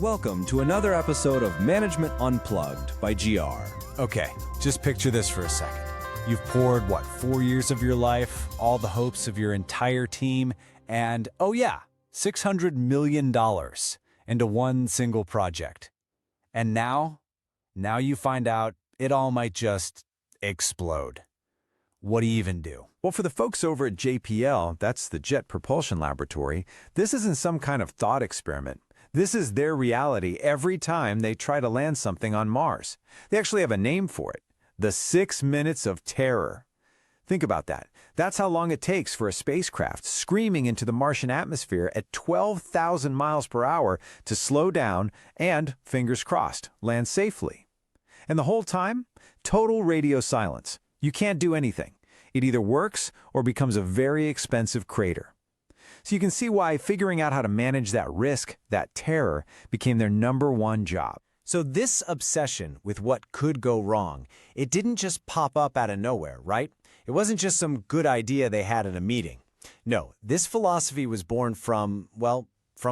Welcome to another episode of Management Unplugged by GR. Okay, just picture this for a second. You've poured, 4 years of your life, all the hopes of your entire team, and, oh yeah, $600 million into one single project. And now you find out it all might just explode. What do you even do? Well, for the folks over at JPL, that's the Jet Propulsion Laboratory, this isn't some kind of thought experiment. This is their reality every time they try to land something on Mars. They actually have a name for it, the 6 minutes of terror. Think about that. That's how long it takes for a spacecraft screaming into the Martian atmosphere at 12,000 miles per hour to slow down and, fingers crossed, land safely. And the whole time, total radio silence. You can't do anything. It either works or becomes a very expensive crater. So you can see why figuring out how to manage that risk, that terror, became their #1 job. So this obsession with what could go wrong, it didn't just pop up out of nowhere, right? It wasn't just some good idea they had at a meeting. No, this philosophy was born from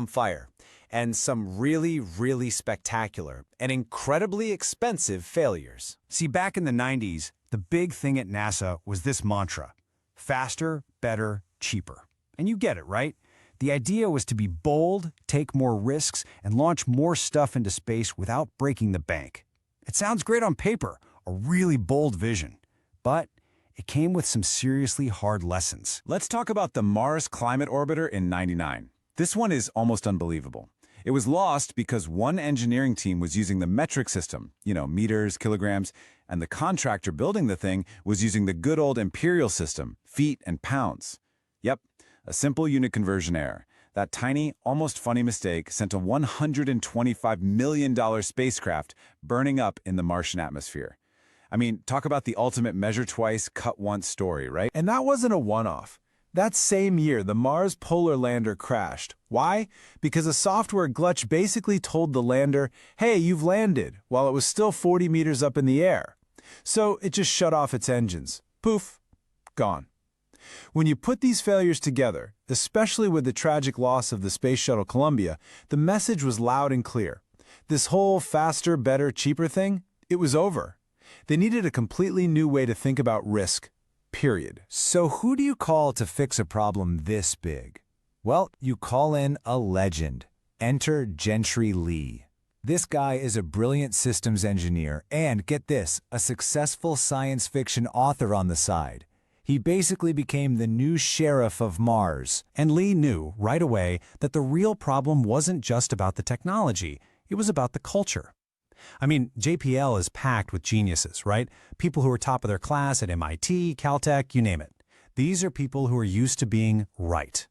fire and some really spectacular and incredibly expensive failures. See, back in the 90s, the big thing at NASA was this mantra: faster, better, cheaper. And you get it, right? The idea was to be bold, take more risks, and launch more stuff into space without breaking the bank. It sounds great on paper, a really bold vision. But it came with some seriously hard lessons. Let's talk about the Mars Climate Orbiter in '99. This one is almost unbelievable. It was lost because one engineering team was using the metric system, meters, kilograms, and the contractor building the thing was using the good old imperial system, feet and pounds. Yep, a simple unit conversion error. That tiny, almost funny mistake sent a $125 million spacecraft burning up in the Martian atmosphere. I mean, talk about the ultimate measure twice, cut once story, right? And that wasn't a one-off. That same year, the Mars Polar Lander crashed. Why? Because a software glitch basically told the lander, hey, you've landed, while it was still 40 meters up in the air. So it just shut off its engines. Poof, gone. When you put these failures together, especially with the tragic loss of the Space Shuttle Columbia, the message was loud and clear. This whole faster, better, cheaper thing, it was over. They needed a completely new way to think about risk. Period. So who do you call to fix a problem this big? Well, you call in a legend. Enter Gentry Lee. This guy is a brilliant systems engineer and, get this, a successful science fiction author on the side. He basically became the new sheriff of Mars. And Lee knew right away that the real problem wasn't just about the technology, it was about the culture. I mean, JPL is packed with geniuses, right? People who are top of their class at MIT, Caltech, you name it. These are people who are used to being right.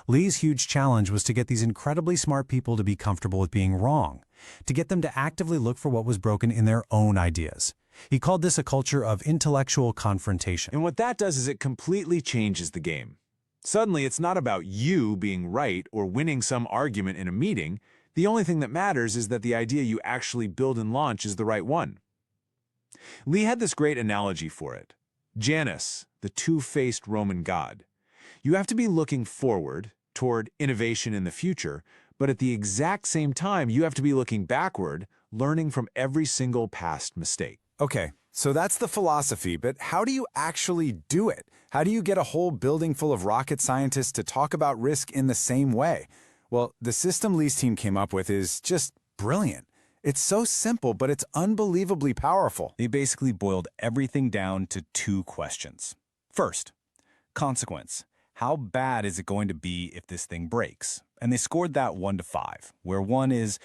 Lee's huge challenge was to get these incredibly smart people to be comfortable with being wrong, to get them to actively look for what was broken in their own ideas. He called this a culture of intellectual confrontation. And what that does is it completely changes the game. Suddenly, it's not about you being right or winning some argument in a meeting. The only thing that matters is that the idea you actually build and launch is the right one. Lee had this great analogy for it. Janus, the two-faced Roman god. You have to be looking forward toward innovation in the future, but at the exact same time, you have to be looking backward, learning from every single past mistake. Okay, so that's the philosophy, but how do you actually do it? How do you get a whole building full of rocket scientists to talk about risk in the same way? Well, the system Lee's team came up with is just brilliant. It's so simple, but it's unbelievably powerful. They basically boiled everything down to 2 questions. First, consequence. How bad is it going to be if this thing breaks? And they scored that 1 to 5, where 1 is,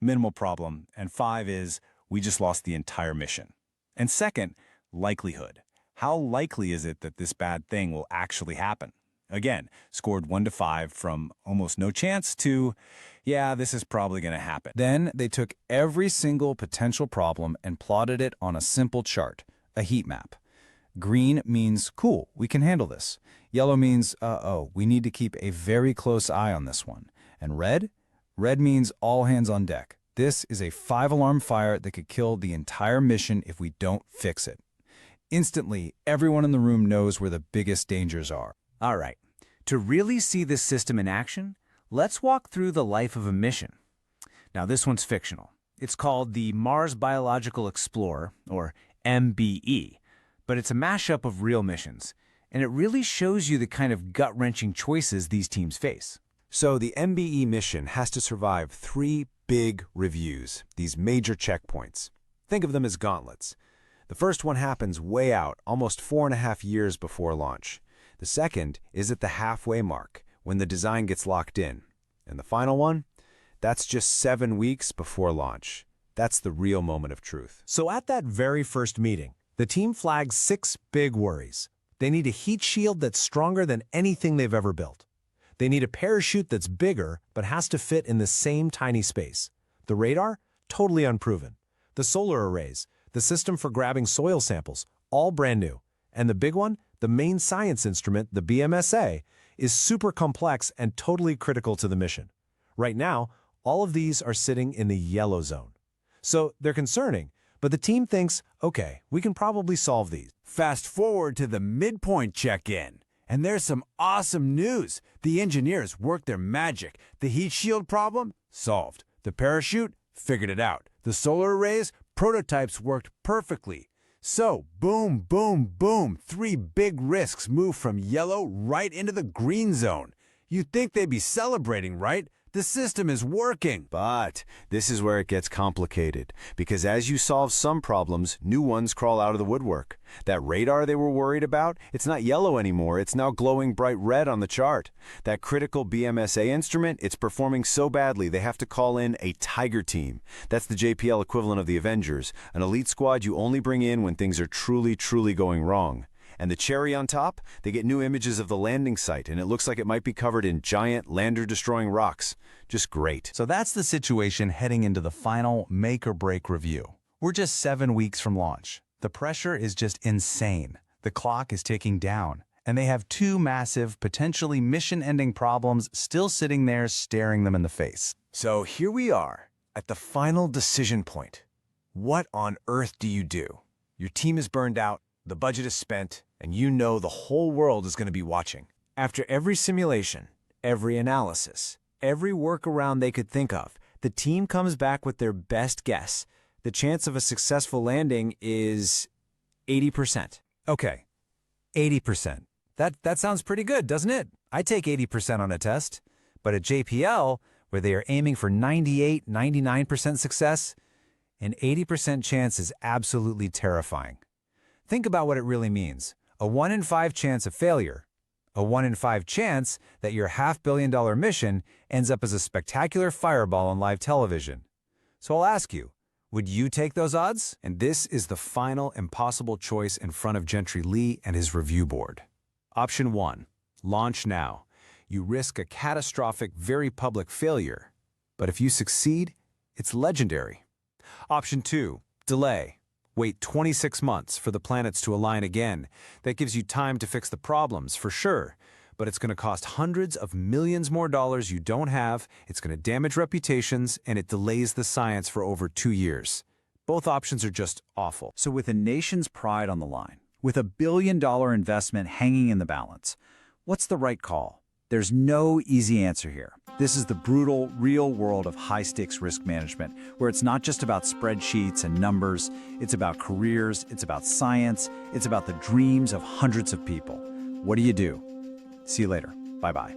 minimal problem, and 5 is, we just lost the entire mission. And second, likelihood. How likely is it that this bad thing will actually happen? Again, scored 1 to 5 from almost no chance to, yeah, this is probably going to happen. Then they took every single potential problem and plotted it on a simple chart, a heat map. Green means, cool, we can handle this. Yellow means, we need to keep a very close eye on this one. And red? Red means all hands on deck. This is a 5-alarm fire that could kill the entire mission if we don't fix it. Instantly, everyone in the room knows where the biggest dangers are. All right, to really see this system in action, let's walk through the life of a mission. Now, this one's fictional. It's called the Mars Biological Explorer, or MBE, but it's a mashup of real missions, and it really shows you the kind of gut-wrenching choices these teams face. So the MBE mission has to survive 3 big reviews, these major checkpoints. Think of them as gauntlets. The first one happens way out, almost 4.5 years before launch. The second is at the halfway mark, when the design gets locked in. And the final one? That's just 7 weeks before launch. That's the real moment of truth. So at that very first meeting, the team flags 6 big worries. They need a heat shield that's stronger than anything they've ever built. They need a parachute that's bigger but has to fit in the same tiny space. The radar? Totally unproven. The solar arrays, the system for grabbing soil samples, all brand new. And the big one, the main science instrument, the BMSA, is super complex and totally critical to the mission. Right now, all of these are sitting in the yellow zone. So they're concerning, but the team thinks, okay, we can probably solve these. Fast forward to the midpoint check-in. And there's some awesome news. The engineers worked their magic. The heat shield problem? Solved. The parachute? Figured it out. The solar arrays? Prototypes worked perfectly. So, boom, boom, boom. 3 big risks move from yellow right into the green zone. You'd think they'd be celebrating, right? The system is working. But this is where it gets complicated, because as you solve some problems, new ones crawl out of the woodwork. That radar they were worried about, it's not yellow anymore, it's now glowing bright red on the chart. That critical BMSA instrument, it's performing so badly they have to call in a Tiger team. That's the JPL equivalent of the Avengers, an elite squad you only bring in when things are truly, truly going wrong. And the cherry on top, they get new images of the landing site, and it looks like it might be covered in giant, lander-destroying rocks. Just great. So that's the situation heading into the final make-or-break review. We're just 7 weeks from launch. The pressure is just insane. The clock is ticking down, and they have 2 massive, potentially mission-ending problems still sitting there staring them in the face. So here we are, at the final decision point. What on earth do you do? Your team is burned out, the budget is spent, and you know the whole world is going to be watching. After every simulation, every analysis, every workaround they could think of, the team comes back with their best guess. The chance of a successful landing is 80%. Okay, 80%. That sounds pretty good, doesn't it? I take 80% on a test. But at JPL, where they are aiming for 98, 99% success, an 80% chance is absolutely terrifying. Think about what it really means. A 1 in 5 chance of failure. A 1 in 5 chance that your $500 million mission ends up as a spectacular fireball on live television. So I'll ask you, would you take those odds? And this is the final impossible choice in front of Gentry Lee and his review board. Option 1, launch now. You risk a catastrophic, very public failure. But if you succeed, it's legendary. Option 2, delay. Wait 26 months for the planets to align again. That gives you time to fix the problems, for sure. But it's going to cost hundreds of millions more dollars you don't have, it's going to damage reputations, and it delays the science for over 2 years. Both options are just awful. So with a nation's pride on the line, with $1 billion investment hanging in the balance, what's the right call? There's no easy answer here. This is the brutal, real world of high-stakes risk management, where it's not just about spreadsheets and numbers, it's about careers, it's about science, it's about the dreams of hundreds of people. What do you do? See you later. Bye-bye.